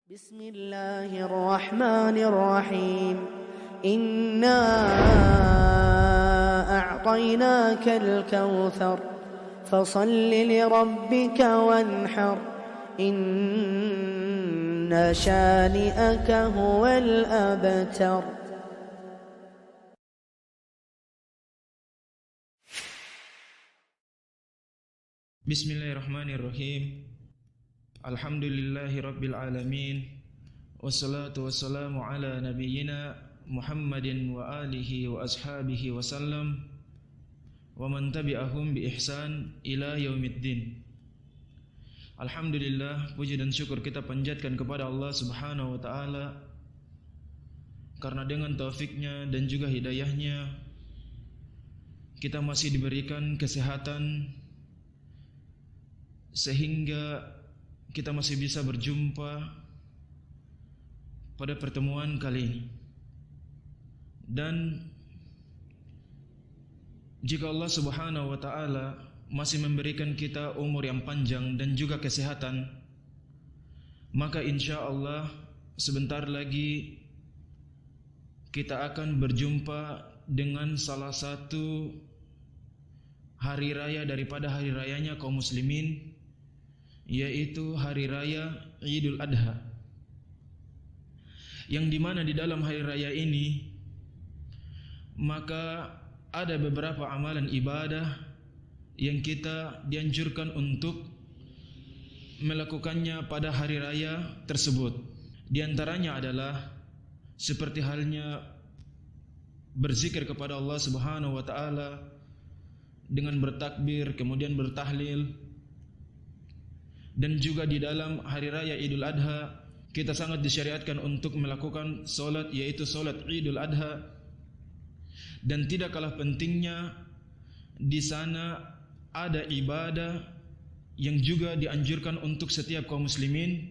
بسم الله الرحمن الرحيم إنا أعطيناك الكوثر فصل لربك وانحر إن شانئك هو الأبتر. Bismillahirrahmanirrahim. Alhamdulillahi rabbil alamin. Wassalatu wassalamu ala nabiyyina Muhammadin wa alihi wa ashabihi wa sallam wa man tabi'ahum bi ihsan ila yaumiddin. Alhamdulillah, puji dan syukur kita panjatkan kepada Allah Subhanahu wa taala karena dengan taufiknya dan juga hidayahnya kita masih diberikan kesehatan sehingga kita masih bisa berjumpa pada pertemuan kali ini. Dan jika Allah Subhanahu wa taala masih memberikan kita umur yang panjang dan juga kesehatan, maka insya Allah sebentar lagi kita akan berjumpa dengan salah satu hari raya daripada hari rayanya kaum muslimin, yaitu hari raya Idul Adha, yang dimana di dalam hari raya ini maka ada beberapa amalan ibadah yang kita dianjurkan untuk melakukannya pada hari raya tersebut. Di antaranya adalah seperti halnya berzikir kepada Allah Subhanahu wa taala dengan bertakbir kemudian bertahlil. Dan juga di dalam hari raya Idul Adha kita sangat disyariatkan untuk melakukan solat, yaitu solat Idul Adha. Dan tidak kalah pentingnya di sana ada ibadah yang juga dianjurkan untuk setiap kaum muslimin,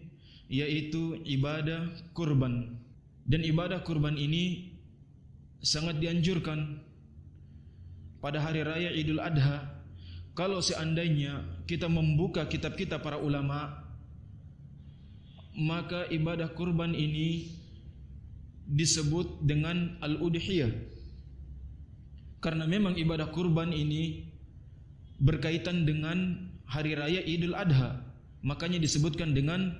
yaitu ibadah kurban. Dan ibadah kurban ini sangat dianjurkan pada hari raya Idul Adha. Kalau seandainya kita membuka kitab-kitab para ulama, maka ibadah kurban ini disebut dengan al-udhiyah. Karena memang ibadah kurban ini berkaitan dengan hari raya Idul Adha, makanya disebutkan dengan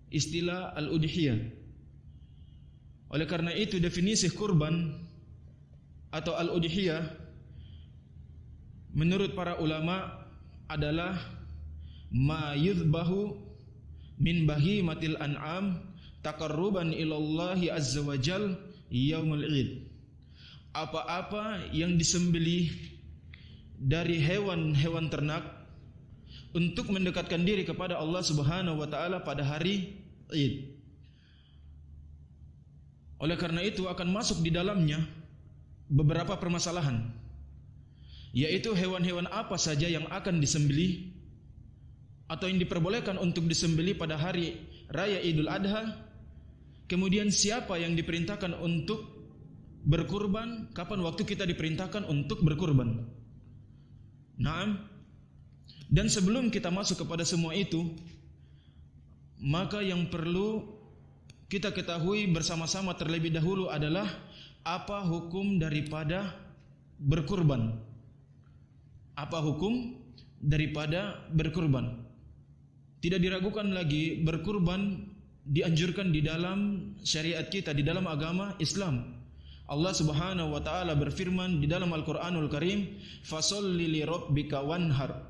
istilah al-udhiyah. Oleh karena itu definisi kurban atau al-udhiyah menurut para ulama adalah ma yudhbahu min bahimatil an'am taqarruban ilallahi azza wa jal yaumul id. Apa-apa yang disembelih dari hewan-hewan ternak untuk mendekatkan diri kepada Allah Subhanahu wa taala pada hari Id. Oleh karena itu akan masuk di dalamnya beberapa permasalahan, yaitu hewan-hewan apa saja yang akan disembelih atau yang diperbolehkan untuk disembelih pada hari raya Idul Adha. Kemudian siapa yang diperintahkan untuk berkurban, kapan waktu kita diperintahkan untuk berkurban. Naam. Dan sebelum kita masuk kepada semua itu, maka yang perlu kita ketahui bersama-sama terlebih dahulu adalah apa hukum daripada berkurban. Apa hukum daripada berkurban? Tidak diragukan lagi, berkurban dianjurkan di dalam syariat kita, di dalam agama Islam. Allah Subhanahu wa taala berfirman di dalam Al-Qur'anul Karim, "Fasholli li rabbika wanhar."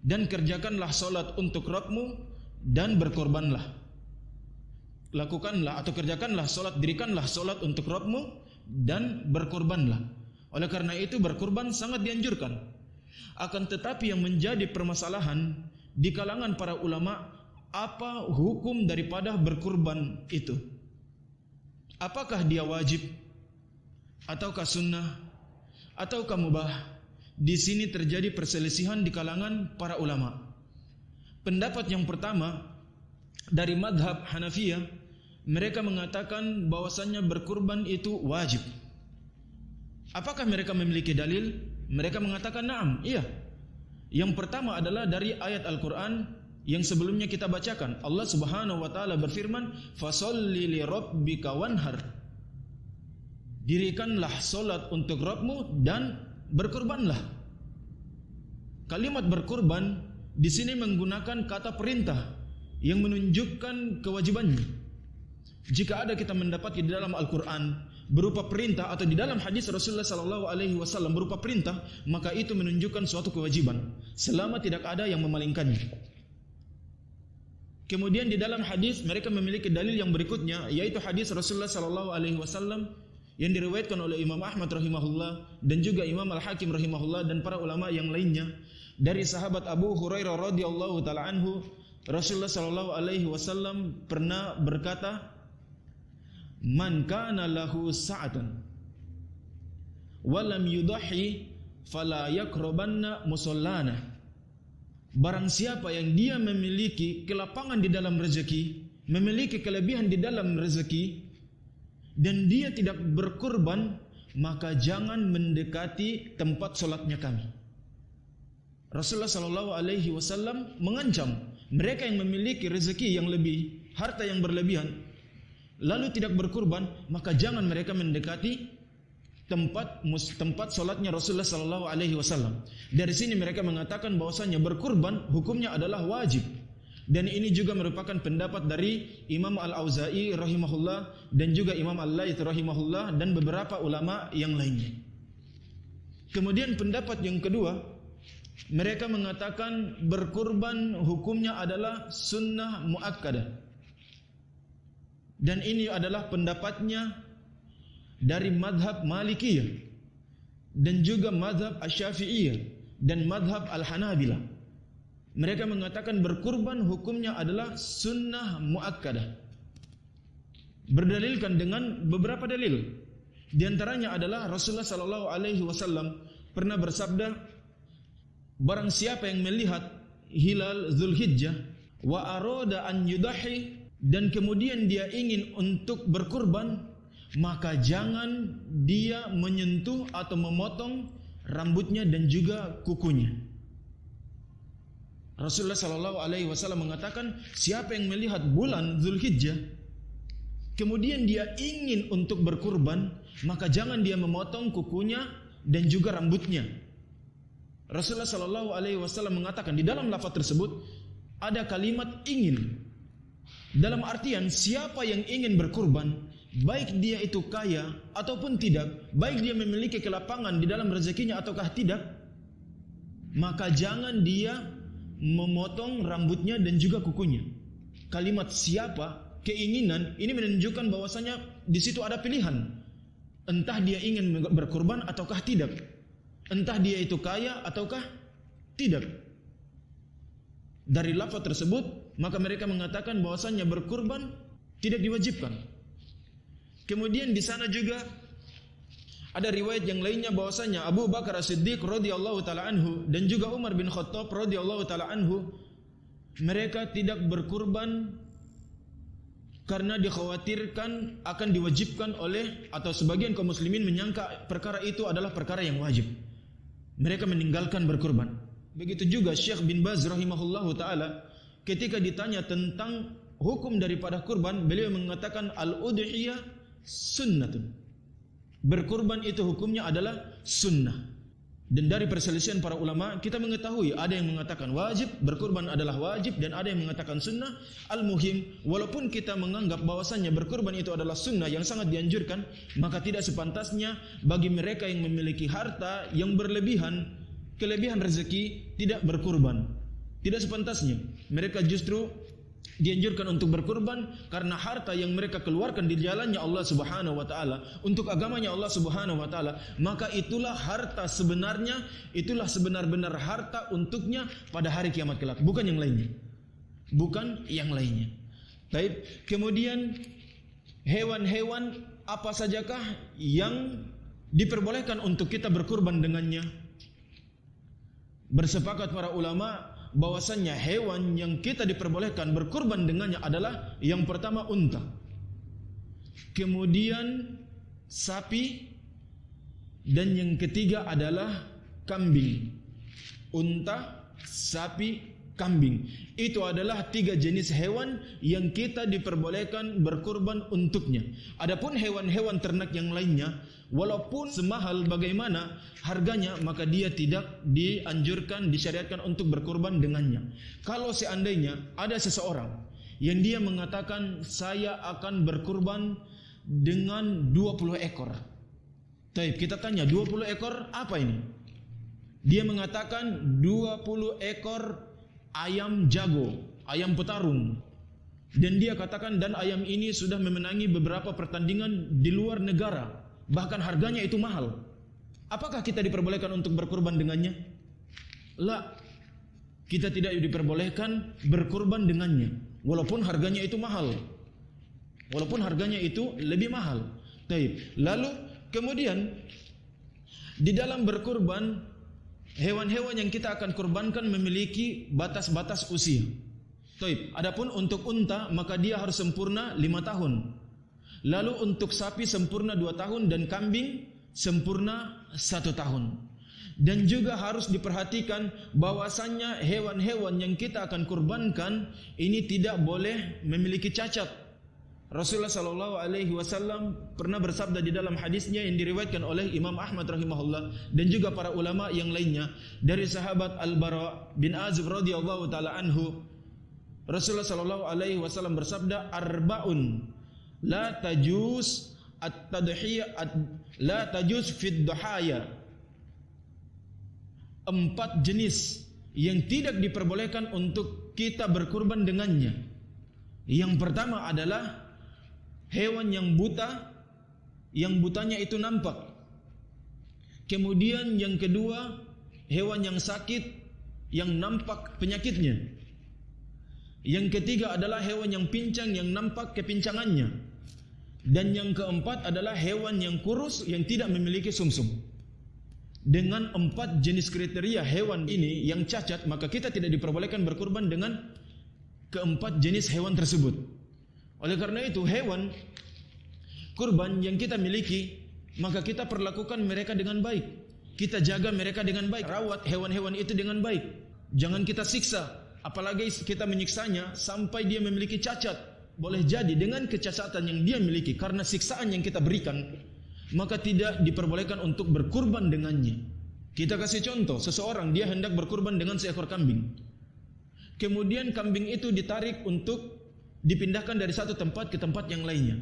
Dan kerjakanlah salat untuk Rabbmu dan berkorbanlah. Lakukanlah atau kerjakanlah salat, dirikanlah salat untuk Rabbmu dan berkorbanlah. Oleh karena itu berkorban sangat dianjurkan. Akan tetapi yang menjadi permasalahan di kalangan para ulama, apa hukum daripada berkurban itu? Apakah dia wajib ataukah sunnah ataukah mubah? Di sini terjadi perselisihan di kalangan para ulama. Pendapat yang pertama dari madhab Hanafiyah, mereka mengatakan bahwasannya berkurban itu wajib. Apakah mereka memiliki dalil? Mereka mengatakan na'am, iya. Yang pertama adalah dari ayat Al-Quran, yang sebelumnya kita bacakan. Allah Subhanahu wa taala berfirman, "Fasholli li rabbika wanhar." Dirikanlah salat untuk Rabbmu dan berkurbanlah. Kalimat berkurban di sini menggunakan kata perintah yang menunjukkan kewajibannya. Jika ada kita mendapati di dalam Al-Quran berupa perintah atau di dalam hadis Rasulullah SAW berupa perintah, maka itu menunjukkan suatu kewajiban selama tidak ada yang memalingkannya. Kemudian di dalam hadis mereka memiliki dalil yang berikutnya, yaitu hadis Rasulullah SAW yang diriwayatkan oleh Imam Ahmad rahimahullah dan juga Imam Al-Hakim rahimahullah dan para ulama yang lainnya dari sahabat Abu Hurairah radhiyallahu taala anhu. Rasulullah SAW pernah berkata, "Man kana lahu sa'atan wa lam yudahi fala yaqrabanna musallana." Barang siapa yang dia memiliki kelapangan di dalam rezeki, memiliki kelebihan di dalam rezeki, dan dia tidak berkurban, maka jangan mendekati tempat solatnya kami. Rasulullah SAW mengancam mereka yang memiliki rezeki yang lebih, harta yang berlebihan, lalu tidak berkurban, maka jangan mereka mendekati tempat solatnya Rasulullah SAW. Dari sini mereka mengatakan bahwasanya berkurban hukumnya adalah wajib. Dan ini juga merupakan pendapat dari Imam Al-Auza'i rahimahullah dan juga Imam Al-Laits rahimahullah dan beberapa ulama yang lainnya. Kemudian pendapat yang kedua, mereka mengatakan berkurban hukumnya adalah sunnah muakkadah. Dan ini adalah pendapatnya dari madhab Malikiyah dan juga madhab Asy-Syafi'iyah dan madhab Al-Hanabilah. Mereka mengatakan berkurban hukumnya adalah sunnah muakkadah. Berdalilkan dengan beberapa dalil. Di antaranya adalah Rasulullah SAW pernah bersabda, barang siapa yang melihat hilal Zulhijjah wa arada an yudahi, dan kemudian dia ingin untuk berkurban, maka jangan dia menyentuh atau memotong rambutnya dan juga kukunya. Rasulullah SAW mengatakan, siapa yang melihat bulan Zulhijjah kemudian dia ingin untuk berkurban, maka jangan dia memotong kukunya dan juga rambutnya. Rasulullah SAW mengatakan di dalam lafaz tersebut ada kalimat ingin. Dalam artian siapa yang ingin berkurban, baik dia itu kaya ataupun tidak, baik dia memiliki kelapangan di dalam rezekinya ataukah tidak, maka jangan dia memotong rambutnya dan juga kukunya. Kalimat siapa, keinginan, ini menunjukkan bahwasanya di situ ada pilihan. Entah dia ingin berkurban ataukah tidak. Entah dia itu kaya ataukah tidak. Dari lafaz tersebut, maka mereka mengatakan bahwasanya berkurban tidak diwajibkan. Kemudian di sana juga ada riwayat yang lainnya bahwasanya Abu Bakar As-Siddiq radhiyallahu taala anhu dan juga Umar bin Khattab radhiyallahu taala anhu, mereka tidak berkurban karena dikhawatirkan akan diwajibkan oleh, atau sebagian kaum muslimin menyangka perkara itu adalah perkara yang wajib. Mereka meninggalkan berkurban. Begitu juga Syekh bin Baz rahimahullahu taala ketika ditanya tentang hukum daripada kurban, beliau mengatakan al-udhiyah sunnatun. Berkurban itu hukumnya adalah sunnah. Dan dari perselisihan para ulama kita mengetahui ada yang mengatakan wajib, berkurban adalah wajib, dan ada yang mengatakan sunnah. Al-muhim, walaupun kita menganggap bahwasannya berkurban itu adalah sunnah yang sangat dianjurkan, maka tidak sepantasnya bagi mereka yang memiliki harta yang berlebihan, kelebihan rezeki, tidak berkurban. Tidak sepantasnya. Mereka justru dianjurkan untuk berkurban karena harta yang mereka keluarkan di jalannya Allah Subhanahu wa taala, untuk agamanya Allah Subhanahu wa taala, maka itulah harta sebenarnya, itulah sebenar-benar harta untuknya pada hari kiamat kelak, bukan yang lainnya. Bukan yang lainnya. Baik, kemudian hewan-hewan apa sajakah yang diperbolehkan untuk kita berkurban dengannya? Bersepakat para ulama bahwasannya hewan yang kita diperbolehkan berkurban dengannya adalah yang pertama unta, kemudian sapi, dan yang ketiga adalah kambing. Unta, sapi, kambing. Itu adalah 3 jenis hewan yang kita diperbolehkan berkurban untuknya. Adapun hewan-hewan ternak yang lainnya, walaupun semahal bagaimana harganya, maka dia tidak dianjurkan, disyariatkan untuk berkurban dengannya. Kalau seandainya ada seseorang yang dia mengatakan saya akan berkurban dengan 20 ekor. Taib, kita tanya 20 ekor apa ini? Dia mengatakan 20 ekor ayam jago, ayam petarung. Dan dia katakan dan ayam ini sudah memenangi beberapa pertandingan di luar negara. Bahkan harganya itu mahal. Apakah kita diperbolehkan untuk berkurban dengannya? La, kita tidak diperbolehkan berkurban dengannya, walaupun harganya itu mahal. Walaupun harganya itu lebih mahal. Taib. Lalu kemudian di dalam berkurban, hewan-hewan yang kita akan kurbankan memiliki batas-batas usia. Taib. Adapun untuk unta, maka dia harus sempurna 5 tahun. Lalu untuk sapi sempurna 2 tahun dan kambing sempurna 1 tahun. Dan juga harus diperhatikan bahwasannya hewan-hewan yang kita akan kurbankan ini tidak boleh memiliki cacat. Rasulullah sallallahu alaihi wasallam pernah bersabda di dalam hadisnya yang diriwayatkan oleh Imam Ahmad rahimahullah dan juga para ulama yang lainnya dari sahabat Al-Bara bin Azib radhiyallahu taala anhu, Rasulullah sallallahu alaihi wasallam bersabda, arba'un la tajuz at-tadhiyah la tajuz fid duhaya. 4 jenis yang tidak diperbolehkan untuk kita berkurban dengannya. Yang pertama adalah hewan yang buta, yang butanya itu nampak. Kemudian yang kedua, hewan yang sakit, yang nampak penyakitnya. Yang ketiga adalah hewan yang pincang, yang nampak kepincangannya. Dan yang keempat adalah hewan yang kurus, yang tidak memiliki sumsum. Dengan 4 jenis kriteria hewan ini yang cacat, maka kita tidak diperbolehkan berkurban dengan keempat jenis hewan tersebut. Oleh karena itu hewan kurban yang kita miliki, maka kita perlakukan mereka dengan baik. Kita jaga mereka dengan baik, rawat hewan-hewan itu dengan baik. Jangan kita siksa, apalagi kita menyiksanya sampai dia memiliki cacat. Boleh jadi dengan kecacatan yang dia miliki karena siksaan yang kita berikan, maka tidak diperbolehkan untuk berkurban dengannya. Kita kasih contoh, seseorang dia hendak berkurban dengan seekor kambing. Kemudian kambing itu ditarik untuk dipindahkan dari satu tempat ke tempat yang lainnya.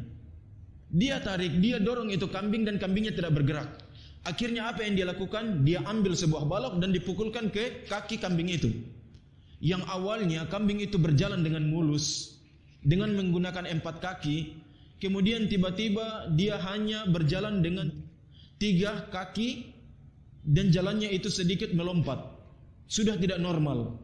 Dia tarik, dia dorong itu kambing dan kambingnya tidak bergerak. Akhirnya apa yang dia lakukan? Dia ambil sebuah balok dan dipukulkan ke kaki kambing itu. Yang awalnya kambing itu berjalan dengan mulus, dengan menggunakan 4 kaki. Kemudian tiba-tiba dia hanya berjalan dengan 3 kaki dan jalannya itu sedikit melompat. Sudah tidak normal.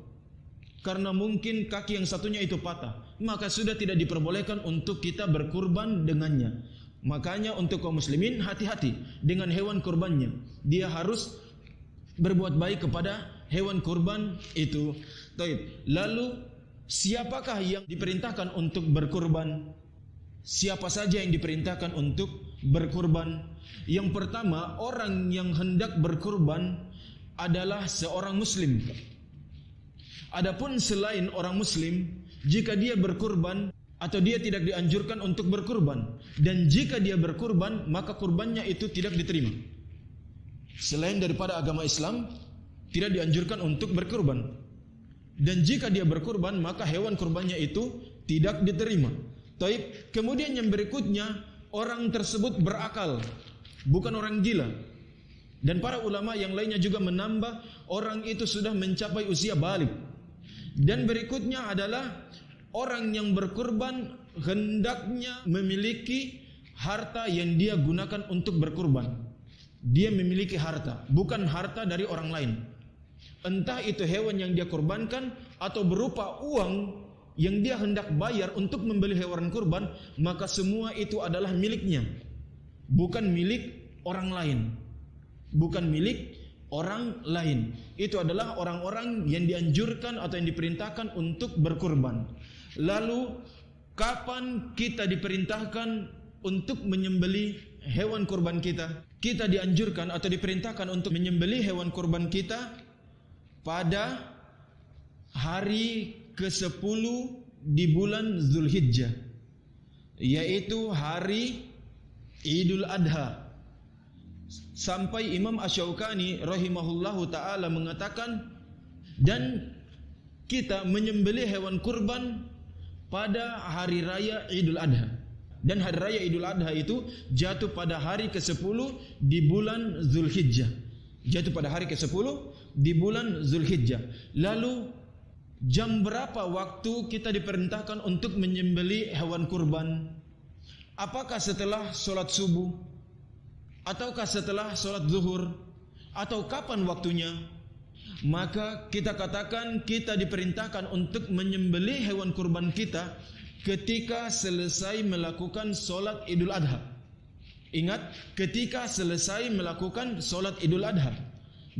Karena mungkin kaki yang satunya itu patah, maka sudah tidak diperbolehkan untuk kita berkurban dengannya. Makanya untuk kaum muslimin hati-hati dengan hewan kurbannya. Dia harus berbuat baik kepada hewan kurban itu. Lalu siapakah yang diperintahkan untuk berkurban? Siapa saja yang diperintahkan untuk berkurban? Yang pertama, orang yang hendak berkurban adalah seorang muslim. Adapun selain orang muslim, jika dia berkurban atau dia tidak dianjurkan untuk berkurban, dan jika dia berkurban maka kurbannya itu tidak diterima. Selain daripada agama Islam tidak dianjurkan untuk berkurban, dan jika dia berkurban maka hewan kurbannya itu tidak diterima. Taib. Kemudian yang berikutnya, orang tersebut berakal, bukan orang gila. Dan para ulama yang lainnya juga menambah orang itu sudah mencapai usia balik. Dan berikutnya adalah orang yang berkurban hendaknya memiliki harta yang dia gunakan untuk berkurban. Dia memiliki harta, bukan harta dari orang lain. Entah itu hewan yang dia kurbankan atau berupa uang yang dia hendak bayar untuk membeli hewan kurban, maka semua itu adalah miliknya, bukan milik orang lain. Bukan milik orang lain. Itu adalah orang-orang yang dianjurkan atau yang diperintahkan untuk berkurban. Lalu kapan kita diperintahkan untuk menyembelih hewan kurban kita? Kita dianjurkan atau diperintahkan untuk menyembelih hewan kurban kita pada hari ke-10 di bulan Zulhijjah, yaitu hari Idul Adha. Sampai Imam Asy-Syaukani rahimahullahu ta'ala mengatakan, dan kita menyembelih hewan kurban pada hari raya Idul Adha. Dan hari raya Idul Adha itu jatuh pada hari ke-10 di bulan Zulhijjah. Jatuh pada hari ke-10 di bulan Zulhijjah. Lalu jam berapa waktu kita diperintahkan untuk menyembelih hewan kurban? Apakah setelah sholat subuh? Ataukah setelah sholat zuhur? Atau kapan waktunya? Maka kita katakan kita diperintahkan untuk menyembelih hewan kurban kita ketika selesai melakukan sholat Idul Adha. Ingat, ketika selesai melakukan sholat Idul Adha.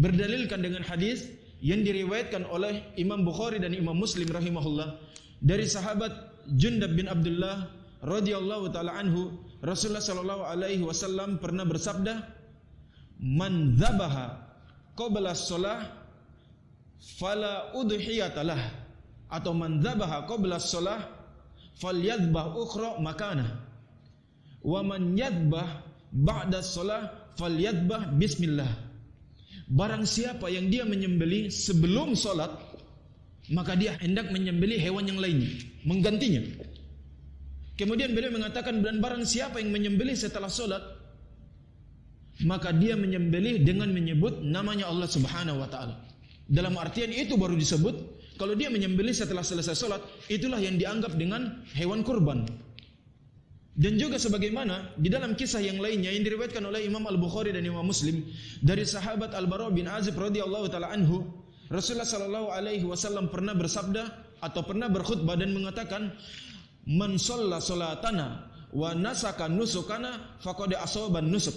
Berdalilkan dengan hadis yang diriwayatkan oleh Imam Bukhari dan Imam Muslim rahimahullah dari sahabat Jundab bin Abdullah radhiyallahu taala anhu, Rasulullah sallallahu alaihi wasallam pernah bersabda, "Man dzabaha qabla shalah fala udhiyatalah," atau "Man dzabaha qabla shalah falyadhbah ukhra makanah, wa man yadhbah ba'da shalah falyadhbah bismillah." Barang siapa yang dia menyembelih sebelum salat, maka dia hendak menyembelih hewan yang lainnya, menggantinya. Kemudian beliau mengatakan, dan barang siapa yang menyembelih setelah salat, maka dia menyembelih dengan menyebut namanya Allah Subhanahu wa taala. Dalam artian itu baru disebut, kalau dia menyembelih setelah selesai salat, itulah yang dianggap dengan hewan kurban. Dan juga sebagaimana di dalam kisah yang lainnya yang diriwayatkan oleh Imam Al-Bukhari dan Imam Muslim dari sahabat Al-Bara bin Azib radhiyallahu taala anhu, Rasulullah sallallahu alaihi wasallam pernah bersabda atau pernah berkhutbah dan mengatakan, "Man shalla salatana wa nasaka nusukana faqad asaban nusuk."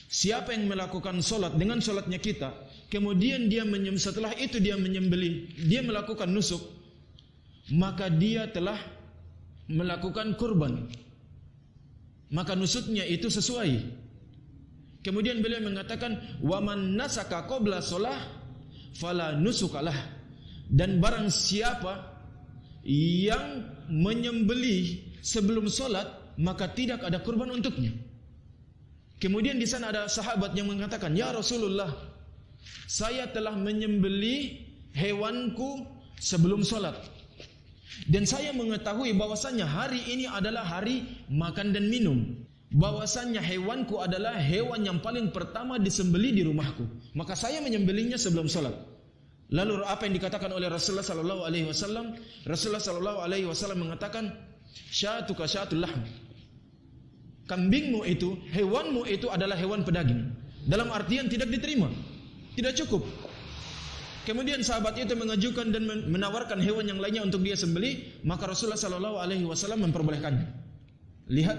Siapa yang melakukan salat dengan salatnya kita, kemudian setelah itu dia menyembelih, dia melakukan nusuk, maka dia telah melakukan kurban. Maka nusuknya itu sesuai. Kemudian beliau mengatakan, "Wa man nasaka qabla shalah fala nusukalah." Dan barang siapa yang menyembelih sebelum salat, maka tidak ada kurban untuknya. Kemudian di sana ada sahabat yang mengatakan, "Ya Rasulullah, saya telah menyembelih hewanku sebelum salat. Dan saya mengetahui bahwasannya hari ini adalah hari makan dan minum. Bahwasannya hewanku adalah hewan yang paling pertama disembelih di rumahku. Maka saya menyembelihnya sebelum salat." Lalu apa yang dikatakan oleh Rasulullah sallallahu alaihi wasallam? Rasulullah sallallahu alaihi wasallam mengatakan, "Syatuka syatul lahm." Kambingmu itu, hewanmu itu adalah hewan pedaging. Dalam artian tidak diterima, tidak cukup. Kemudian sahabat itu mengajukan dan menawarkan hewan yang lainnya untuk dia sembelih, maka Rasulullah sallallahu alaihi wasallam memperbolehkannya. Lihat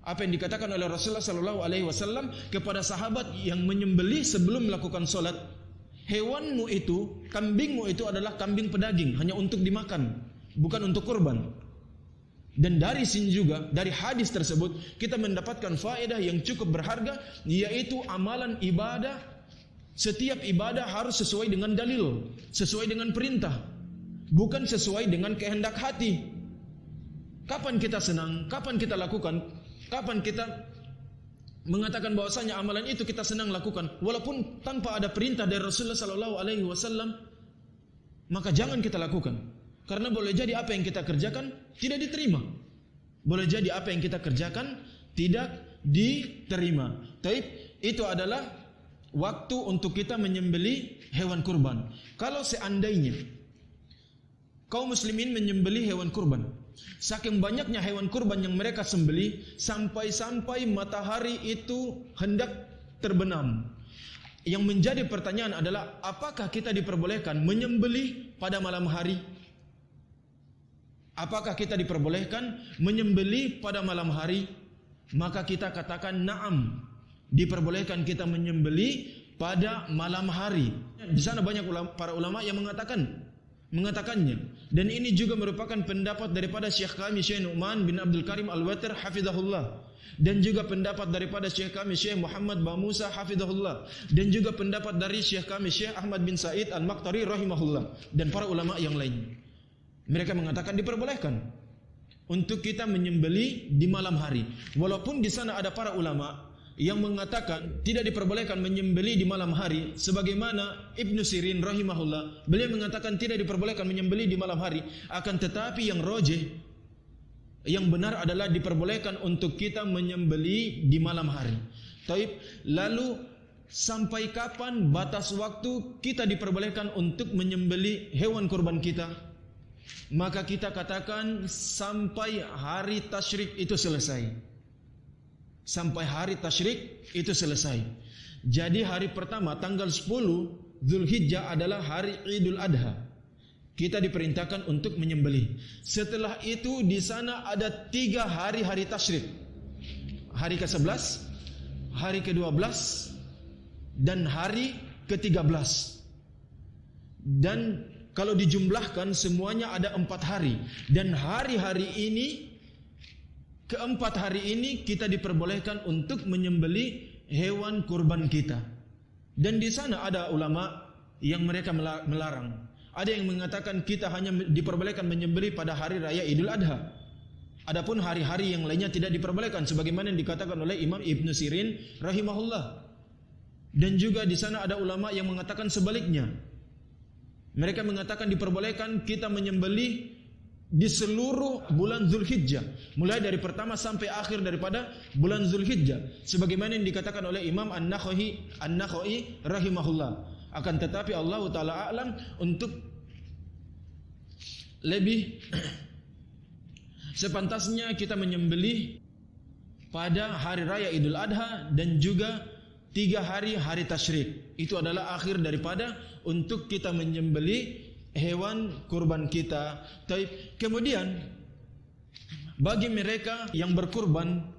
apa yang dikatakan oleh Rasulullah sallallahu alaihi wasallam kepada sahabat yang menyembelih sebelum melakukan salat. Hewanmu itu, kambingmu itu adalah kambing pedaging, hanya untuk dimakan, bukan untuk kurban. Dan dari sini juga, dari hadis tersebut, kita mendapatkan faedah yang cukup berharga, yaitu amalan ibadah. Setiap ibadah harus sesuai dengan dalil, sesuai dengan perintah, bukan sesuai dengan kehendak hati. Kapan kita senang, kapan kita lakukan, kapan kita mengatakan bahwasanya amalan itu kita senang lakukan, walaupun tanpa ada perintah dari Rasulullah sallallahu alaihi wasallam, maka jangan kita lakukan. Karena boleh jadi apa yang kita kerjakan tidak diterima. Boleh jadi apa yang kita kerjakan tidak diterima. Taib, itu adalah waktu untuk kita menyembelih hewan kurban. Kalau seandainya kaum muslimin menyembelih hewan kurban, saking banyaknya hewan kurban yang mereka sembelih, sampai-sampai matahari itu hendak terbenam. Yang menjadi pertanyaan adalah, apakah kita diperbolehkan menyembelih pada malam hari? Apakah kita diperbolehkan menyembelih pada malam hari? Maka kita katakan na'am, diperbolehkan kita menyembelih pada malam hari. Di sana banyak para ulama yang mengatakannya. Dan ini juga merupakan pendapat daripada Syekh kami Syekh Nu'man bin Abdul Karim Al-Watir hafizahullah. dan juga pendapat daripada Syekh kami Syekh Muhammad Ba Musa hafizahullah, dan juga pendapat dari Syekh kami Syekh Ahmad bin Said Al-Maqtari rahimahullah, dan para ulama yang lain. Mereka mengatakan diperbolehkan untuk kita menyembeli di malam hari. Walaupun di sana ada para ulama yang mengatakan tidak diperbolehkan menyembeli di malam hari, sebagaimana Ibnu Sirin rahimahullah, beliau mengatakan tidak diperbolehkan menyembeli di malam hari, akan tetapi yang rajih, yang benar adalah diperbolehkan untuk kita menyembeli di malam hari. Taib, lalu sampai kapan batas waktu kita diperbolehkan untuk menyembeli hewan kurban kita? Maka kita katakan sampai hari tasyrik itu selesai. Sampai hari tasyrik itu selesai. Jadi hari pertama tanggal 10 Zulhijjah adalah hari Idul Adha. Kita diperintahkan untuk menyembelih. Setelah itu di sana ada 3 hari tasyrik. Hari ke-11, hari ke-12, dan hari ke-13. Dan kalau dijumlahkan semuanya ada 4 hari. Dan hari-hari ini, keempat hari ini kita diperbolehkan untuk menyembeli hewan kurban kita. Dan di sana ada ulama yang mereka melarang. Ada yang mengatakan kita hanya diperbolehkan menyembeli pada hari raya Idul Adha. Adapun hari-hari yang lainnya tidak diperbolehkan, sebagaimana yang dikatakan oleh Imam Ibnu Sirin rahimahullah. Dan juga di sana ada ulama yang mengatakan sebaliknya. Mereka mengatakan diperbolehkan kita menyembeli di seluruh bulan Zulhijjah, mulai dari pertama sampai akhir daripada bulan Zulhijjah, sebagaimana yang dikatakan oleh Imam An-Nakhai rahimahullah. Akan tetapi Allah Ta'ala a'lam, untuk lebih sepantasnya kita menyembelih pada hari raya Idul Adha dan juga 3 hari tasyrik. Itu adalah akhir daripada untuk kita menyembelih hewan kurban kita. Kemudian bagi mereka yang berkurban,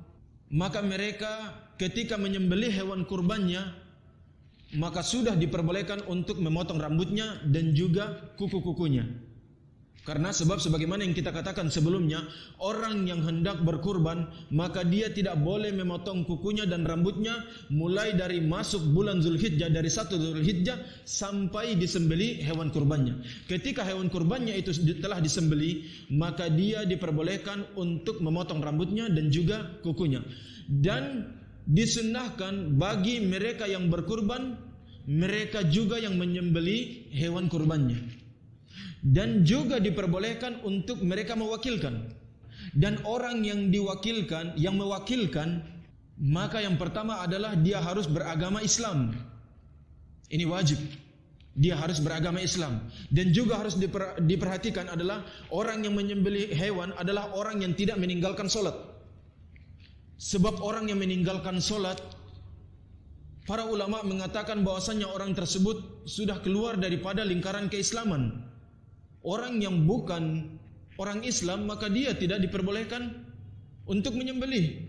maka mereka ketika menyembelih hewan kurbannya, maka sudah diperbolehkan untuk memotong rambutnya dan juga kuku-kukunya. Karena sebagaimana yang kita katakan sebelumnya, orang yang hendak berkurban maka dia tidak boleh memotong kukunya dan rambutnya mulai dari masuk bulan Zulhijjah, dari 1 Zulhijjah sampai disembeli hewan kurbannya. Ketika hewan kurbannya itu telah disembeli, maka dia diperbolehkan untuk memotong rambutnya dan juga kukunya. Dan disunnahkan bagi mereka yang berkurban, mereka juga yang menyembeli hewan kurbannya. Dan juga diperbolehkan untuk mereka mewakilkan. Dan orang yang diwakilkan, yang mewakilkan, maka yang pertama adalah dia harus beragama Islam. Ini wajib. Dia harus beragama Islam. Dan juga harus diperhatikan adalah orang yang menyembelih hewan adalah orang yang tidak meninggalkan solat. Sebab orang yang meninggalkan solat, para ulama mengatakan bahwasanya orang tersebut sudah keluar daripada lingkaran keislaman. Orang yang bukan orang Islam maka dia tidak diperbolehkan untuk menyembelih.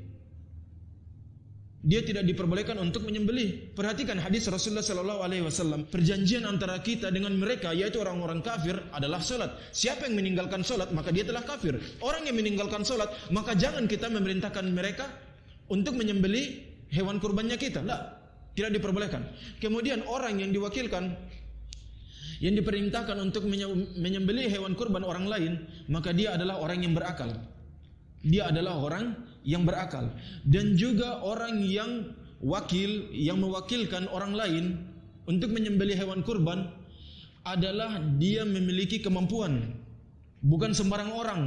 Dia tidak diperbolehkan untuk menyembelih. Perhatikan hadis Rasulullah sallallahu alaihi wasallam. Perjanjian antara kita dengan mereka, yaitu orang-orang kafir, adalah salat. Siapa yang meninggalkan salat maka dia telah kafir. Orang yang meninggalkan salat, maka jangan kita memerintahkan mereka untuk menyembelih hewan kurbannya kita. Tidak diperbolehkan. Kemudian orang yang diwakilkan, yang diperintahkan untuk menyembelih hewan kurban orang lain, maka dia adalah orang yang berakal. Dia adalah orang yang berakal. Dan juga orang yang yang mewakilkan orang lain untuk menyembelih hewan kurban adalah dia memiliki kemampuan. Bukan sembarang orang.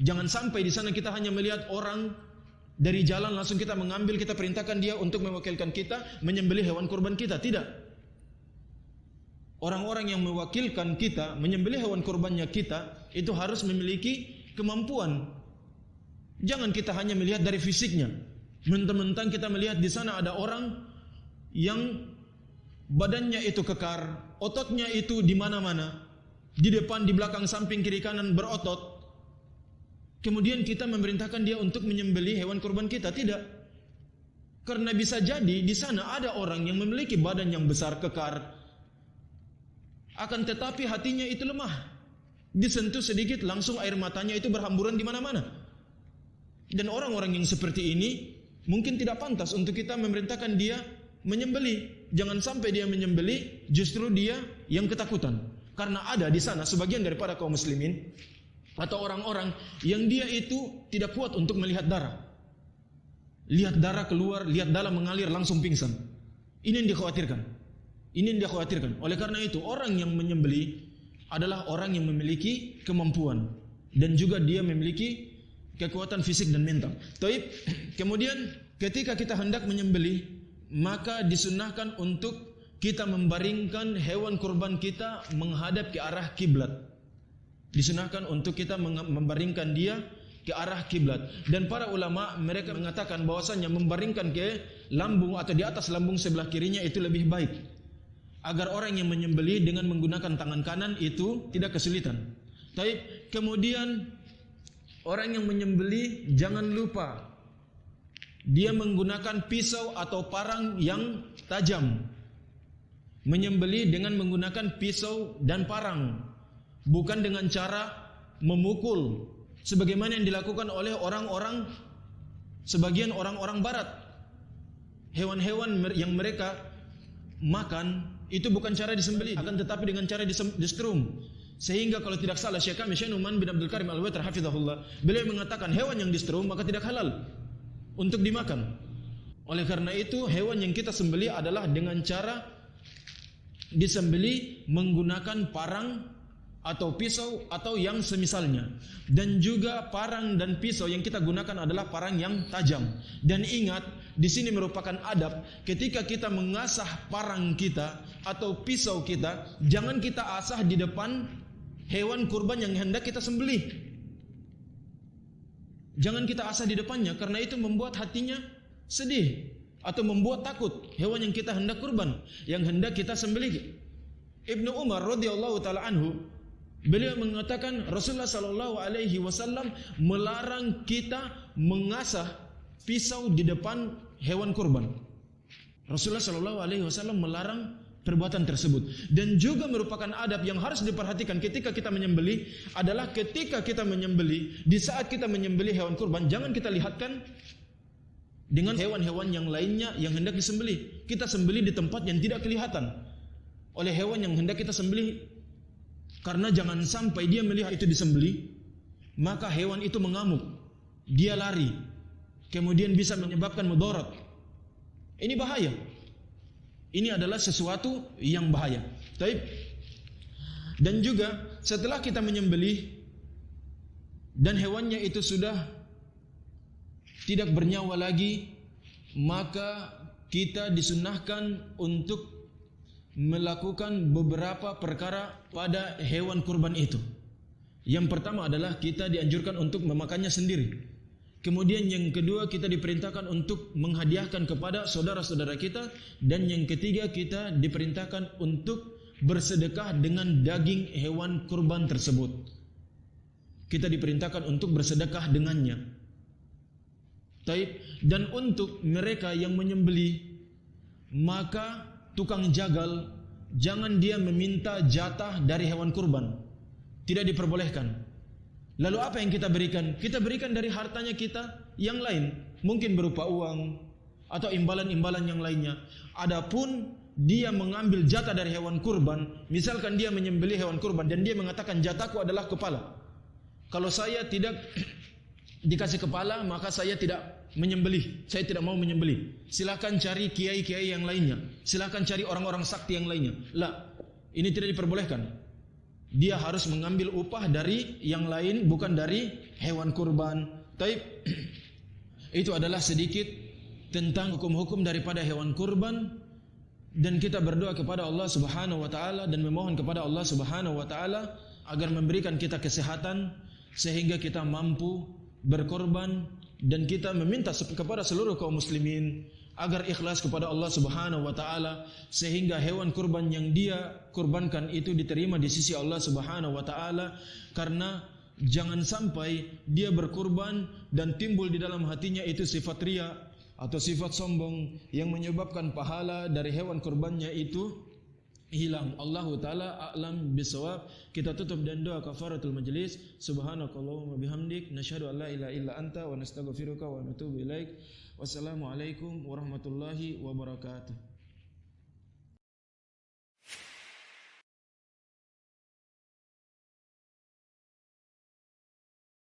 Jangan sampai di sana kita hanya melihat orang dari jalan langsung kita mengambil, kita perintahkan dia untuk mewakilkan kita menyembelih hewan kurban kita. Tidak. Orang-orang yang mewakilkan kita menyembelih hewan kurbannya kita itu harus memiliki kemampuan. Jangan kita hanya melihat dari fisiknya. Mentang-mentang kita melihat di sana ada orang yang badannya itu kekar, ototnya itu di mana-mana, di depan, di belakang, samping, kiri, kanan berotot. Kemudian kita memerintahkan dia untuk menyembelih hewan kurban kita. Tidak. Karena bisa jadi di sana ada orang yang memiliki badan yang besar, kekar, akan tetapi hatinya itu lemah. Disentuh sedikit langsung air matanya itu berhamburan di mana-mana. Dan orang-orang yang seperti ini mungkin tidak pantas untuk kita memerintahkan dia menyembelih. Jangan sampai dia menyembelih, justru dia yang ketakutan. Karena ada di sana sebagian daripada kaum muslimin atau orang-orang yang dia itu tidak kuat untuk melihat darah. Lihat darah keluar, lihat darah mengalir, langsung pingsan. Ini yang dikhawatirkan. Ini yang dikhawatirkan. Oleh karena itu, orang yang menyembelih adalah orang yang memiliki kemampuan dan juga dia memiliki kekuatan fisik dan mental. Taib. Kemudian ketika kita hendak menyembelih, maka disunnahkan untuk kita membaringkan hewan kurban kita menghadap ke arah kiblat. Disunahkan untuk kita membaringkan dia ke arah kiblat. Dan para ulama mereka mengatakan bahwasanya membaringkan ke lambung atau di atas lambung sebelah kirinya itu lebih baik, agar orang yang menyembelih dengan menggunakan tangan kanan itu tidak kesulitan. Taib. Kemudian orang yang menyembelih jangan lupa dia menggunakan pisau atau parang yang tajam. Menyembelih dengan menggunakan pisau dan parang, bukan dengan cara memukul sebagaimana yang dilakukan oleh sebagian orang-orang barat. Hewan-hewan yang mereka makan itu bukan cara disembelih, akan tetapi dengan cara disetrum. Sehingga kalau tidak salah Syekh kami Syekh Numan bin Abdul Karim Al-Watar hafizahullah, beliau mengatakan hewan yang disetrum maka tidak halal untuk dimakan. Oleh karena itu hewan yang kita sembelih adalah dengan cara disembelih menggunakan parang atau pisau atau yang semisalnya. Dan juga parang dan pisau yang kita gunakan adalah parang yang tajam. Dan ingat, di sini merupakan adab ketika kita mengasah parang kita atau pisau kita, jangan kita asah di depan hewan kurban yang hendak kita sembelih. Jangan kita asah di depannya, karena itu membuat hatinya sedih atau membuat takut hewan yang kita hendak kurban, yang hendak kita sembelih. Ibnu Umar radhiyallahu taala anhu, beliau mengatakan Rasulullah sallallahu alaihi wasallam melarang kita mengasah pisau di depan hewan kurban. Rasulullah sallallahu alaihi wasallam melarang perbuatan tersebut. Dan juga merupakan adab yang harus diperhatikan ketika kita menyembelih adalah ketika kita menyembelih, di saat kita menyembelih hewan kurban, jangan kita lihatkan dengan hewan-hewan yang lainnya yang hendak disembelih. Kita sembelih di tempat yang tidak kelihatan oleh hewan yang hendak kita sembelih, karena jangan sampai dia melihat itu disembelih, maka hewan itu mengamuk, dia lari, kemudian bisa menyebabkan mudarat. Ini bahaya. Ini adalah sesuatu yang bahaya. Taib. Dan juga setelah kita menyembelih dan hewannya itu sudah tidak bernyawa lagi, maka kita disunnahkan untuk melakukan beberapa perkara pada hewan kurban itu. Yang pertama adalah kita dianjurkan untuk memakannya sendiri. Kemudian yang kedua, kita diperintahkan untuk menghadiahkan kepada saudara-saudara kita. Dan yang ketiga, kita diperintahkan untuk bersedekah dengan daging hewan kurban tersebut. Kita diperintahkan untuk bersedekah dengannya. Taib. Dan untuk mereka yang menyembelih, maka tukang jagal jangan dia meminta jatah dari hewan kurban. Tidak diperbolehkan. Lalu apa yang kita berikan? Kita berikan dari hartanya kita yang lain, mungkin berupa uang atau imbalan-imbalan yang lainnya. Adapun dia mengambil jatah dari hewan kurban, misalkan dia menyembelih hewan kurban dan dia mengatakan jatahku adalah kepala. Kalau saya tidak dikasih kepala, maka saya tidak menyembelih, saya tidak mau menyembelih. Silakan cari kiai-kiai yang lainnya, silakan cari orang-orang sakti yang lainnya. Lah, ini tidak diperbolehkan. Dia harus mengambil upah dari yang lain, bukan dari hewan kurban. Taib. Itu adalah sedikit tentang hukum-hukum daripada hewan kurban. Dan kita berdoa kepada Allah Subhanahu wa taala dan memohon kepada Allah Subhanahu wa taala agar memberikan kita kesehatan sehingga kita mampu berkorban, dan kita meminta kepada seluruh kaum muslimin agar ikhlas kepada Allah Subhanahu wa taala sehingga hewan kurban yang dia kurbankan itu diterima di sisi Allah Subhanahu wa taala. Karena jangan sampai dia berkurban dan timbul di dalam hatinya itu sifat riya atau sifat sombong yang menyebabkan pahala dari hewan kurbannya itu hilang. Allahu taala a'lam bisawab. Kita tutup dan doa kafaratul majlis. Subhanakallahumma bihamdik nasyhadu an la ilaha illa anta wa nastaghfiruka wa natubu ilaik. Wassalamualaikum warahmatullahi wabarakatuh.